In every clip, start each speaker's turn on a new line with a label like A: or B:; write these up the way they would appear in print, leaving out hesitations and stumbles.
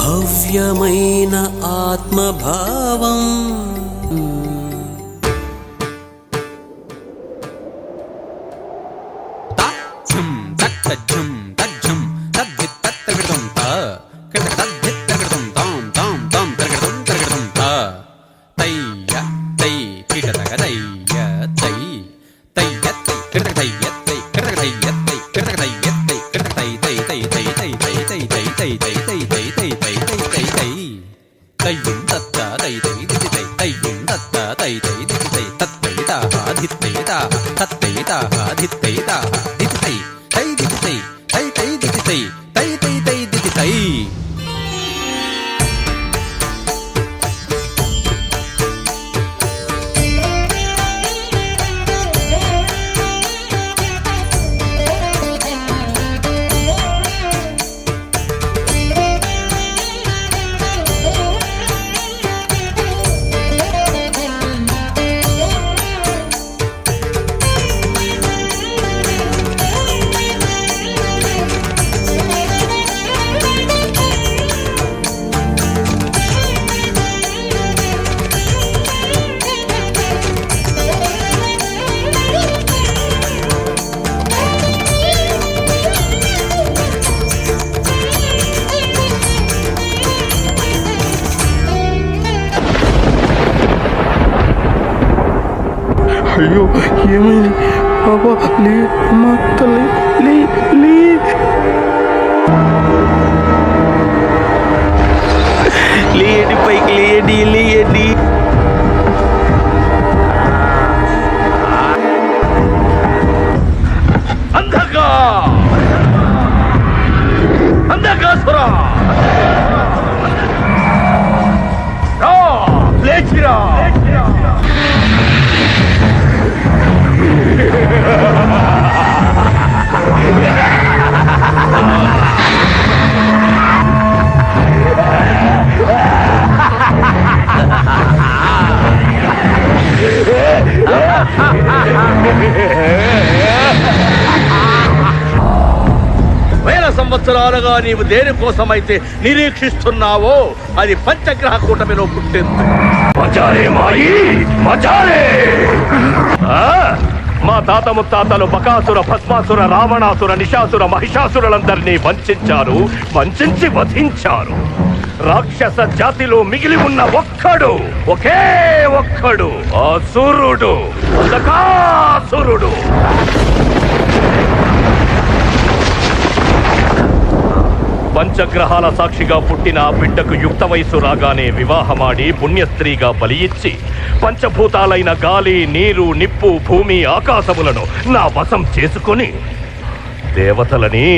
A: భవ్యమైన ఆత్మభావం
B: అయ్యో ఏమైంది బాబా? లే అమ్మా తల్లి, లే లే. లేడి పైకి లేడి లేడి.
C: అంధకా అంధకాసురా లేచిరా. వేల సంవత్సరాలుగా నీవు దేనికోసమైతే నిరీక్షిస్తున్నావో అది పంచగ్రహ కూటమిలో పుట్టింది. మా తాత ముత్తాతలు బకాసుర, భస్మాసుర, రావణాసుర, నిశాసుర, మహిషాసురులందరినీ వంచారు, వంచి వధించారు. రాక్షస జాతిలో మిగిలి ఉన్న ఒకే ఒక్కడు అసురుడు, బకాసురుడు. పంచగ్రహాల సాక్షిగా పుట్టిన ఆ బిడ్డకు యుక్త వయసు రాగానే వివాహమాడి పుణ్యస్త్రీగా బలి ఇచ్చి పంచభూతాలైన గాలి, నీరు, నిప్పు, భూమి, ఆకాశములను నా వశం చేసుకుని దేవతలని,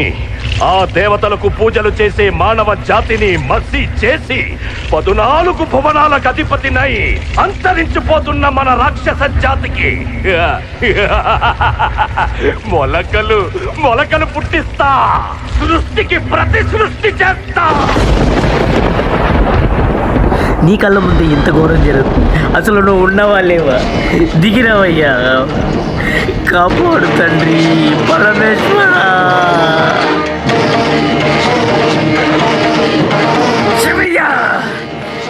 C: ఆ దేవతలకు పూజలు చేసే మానవ జాతిని మసి చేసి 14 భువనాలకు అధిపతినై అంతరించిపోతున్న మన రాక్షస జాతికి మొలకలు పుట్టిస్తా, సృష్టికి ప్రతి సృష్టి చేస్తా.
D: నీ కళ్ళ ముందు ఇంత ఘోరం జరుగుతుంది, అసలు నువ్వు ఉన్నవా లేవా? దిగిరావయ్యా, కాపాడు తండ్రి పరమేశ్వర. శివయ్యా,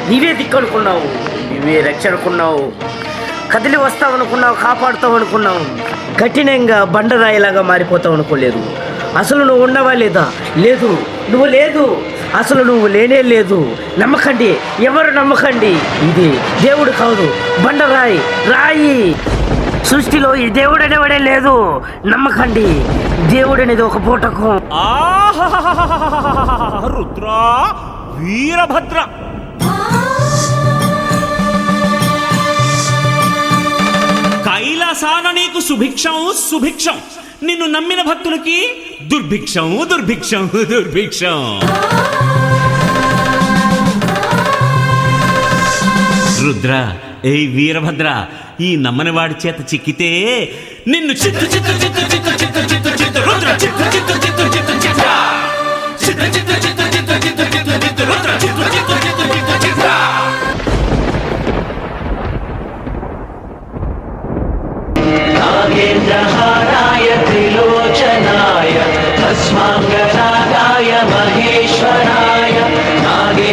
D: నీవే దిక్కనుకున్నావు, నీవే రక్షణకున్నావు, కదిలి వస్తావనుకున్నావు, కాపాడుతావు అనుకున్నావు. కఠినంగా బండరాయిలాగా మారిపోతావు అనుకోలేదు. అసలు నువ్వు ఉన్నవా లేదా? లేదు, నువ్వు లేదు, అసలు నువ్వు లేనే లేదు. నమ్మకండి, ఎవరు నమ్మకండి. ఇది దేవుడు కాదు, బండరాయి, రాయి. సృష్టిలో ఈ దేవుడు అనేవాడే లేదు. నమ్మకండి, దేవుడు అనేది ఒక పూటకం.
E: రుద్ర, వీరభద్ర, కైలాసాన నీకు సుభిక్షం సుభిక్షం, నిన్ను నమ్మిన భక్తులకి దుర్భిక్షం దుర్భిక్షం దుర్భిక్షం. రుద్ర, ఏ వీరభద్ర, ఈ నమ్మని వాడి చేత చిక్కితే నిన్ను చిత్తు చిత్తు చిత్తు చిత్తు చిత్తు చిత్తు చిత్తు రుద్ర చిత్తు చిత్తు చిత్తు చిత్తు చిత్త చిత్తు చిత్తు చిత్తు చిత్తు చిత్తు చిత్తు చిత్తు రుద్ర చిత్తు చిత్తు చిత్తు చిత్తు చిత్త.
F: నాగేంద్రహారాయ త్రిలోచనాయ తస్మాంగనాదాయ మహేశ్వరాయ నాగే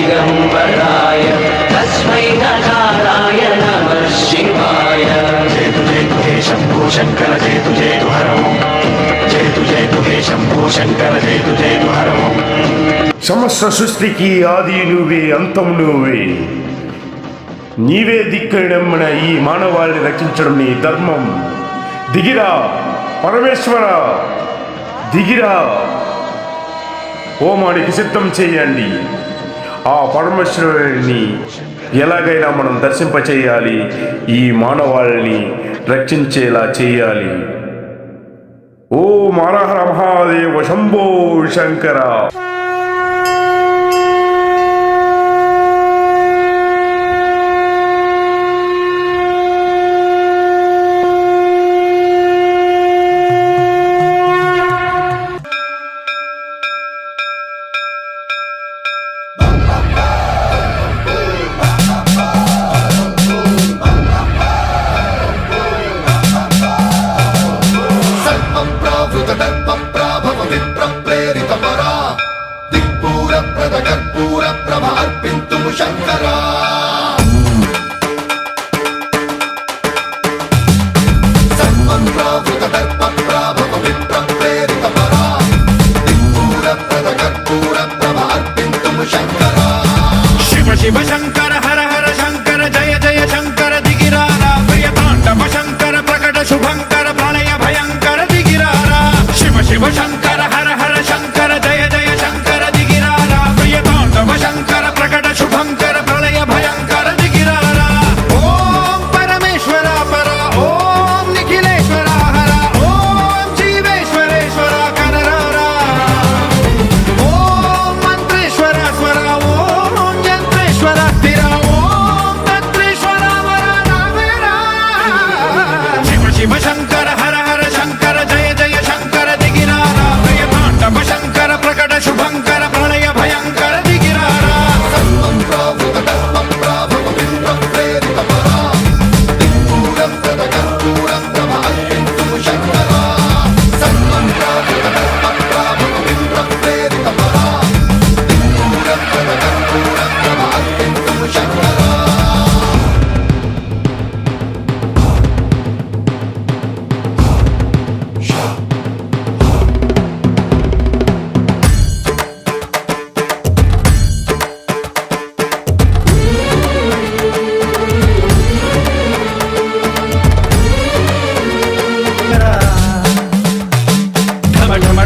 A: दिगम्बराय तस्मै नकाराय नमः शिवाय जयतु जयतु हे शम्भो शङ्कर जयतु जयतु हर ओम् जयतु जयतु हे शम्भो शङ्कर जयतु जयतु हर ओम्
F: సమస్త సృష్టికి ఆది నువ్వే అంతం నువ్వే నీవే దిక్కడమ్మన ఈ మానవాళిని రక్షించడం నీ ధర్మం దిగిరా పరమేశ్వర దిగిరా హోమానికి సిద్ధం చేయండి ఆ పరమేశ్వరుని ఎలాగైనా మనం దర్శింపచేయాలి ఈ మానవాళిని రక్షించేలా చేయాలి ఓ హర మహాదేవ శంభో శంకర
G: शिव शंकर हर हर शंकर जय जय शंकर दिगिरारा प्रिय तांडव शंकर प्रकट शुभंकर प्रलय भयंकर दिगिरारा शिव शिव शंकर हर हर शंकर जय जय शंकर दिगिरारा प्रिय तांडव शंकर प्रकट शुभंकर प्रलय भयंकर दिगिरारा ओम परमेश्वरा परा ओम निखिलेश्वरा हरा ओम जीवेश्वरेश्वरा कनरारा ओम मंत्रेश्वरा स्वरा ओम यंत्रेश्वरा स्थिरा ओम तंत्रेश्वरा वरा नावेरा शिव शिव शंकर हर हर शंकर जय जय शंकर दिगिरारा प्रिय तांडव शंकर प्रकट शुभंकर प्रलय भयंकर दिगिरारा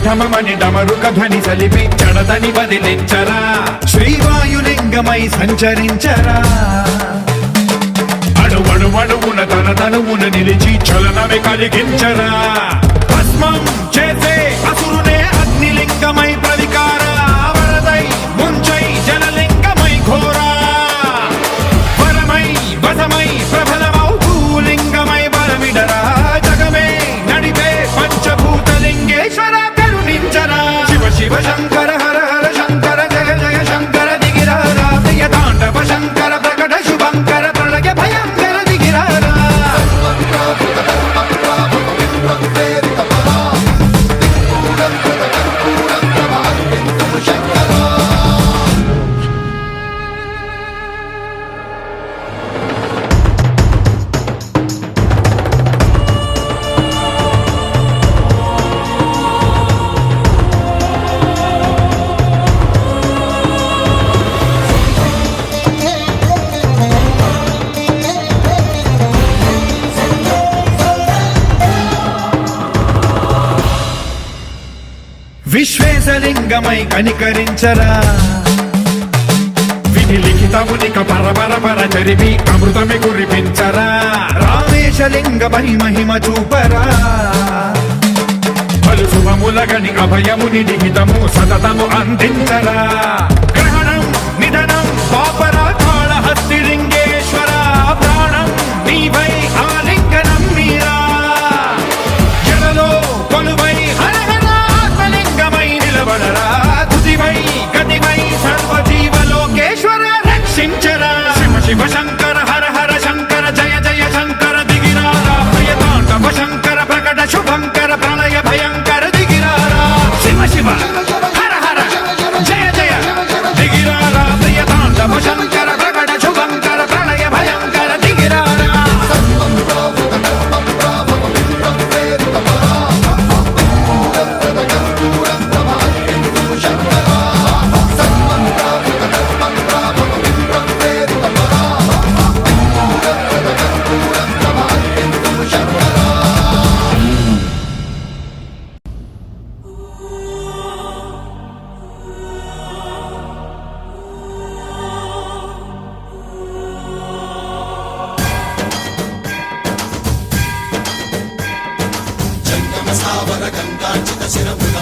G: ఢమఢమని డమరుక ధ్వని సలిపి చడదని వదిలించరా శ్రీవాయులింగమై సంచరించరా అణువణువున తన తనువున నిలిచి చలనమే కలిగించరా భస్మం చేసే అసురునే అగ్నిలింగమై ప్రవికార వరదై ముంచై జలలింగమై ఘోరా వరమై వసమై ప్రబలమౌ భూలింగమై బలమిడరా జగమే నడిపే పంచభూతలింగేశ్వర शिव शिव शंकर हर हर शंकर जय जय शंकर दिगिरारा प्रिय तांडव शंकर प्रकट शुभंकर प्रलय भयंकर दिगिरारा విశ్వేశలింగమై కనికరించరా విధి లిఖితమునిక పరపర జరిపి అమృతమి కురిపించరా రామేశలింగమై మహిమ చూపరా పలు శుభములగని అభయముని లిఖితము సతతము అందించరా గ్రహణం నిధనం పాపరా కాళహస్తి లింగేశ్వర ప్రాణం నీవై ఆలింగనం మీరా జలలో కొలువై హర హర ఆత్మలింగమై నిలబడరా తుదివై గతివై సర్వజీవలోకేశ్వర రక్షించరా శివ శివ శంకర హర హర శంకర జయ జయ శంకర దిగిరారా ప్రియ తాండవ శంకర ప్రకట శుభంకర ప్రళయ భయంకర దిగిరారా శివ శివ హర హర జయ జయ దిగిరారా ప్రియ తాండవ
A: శంభో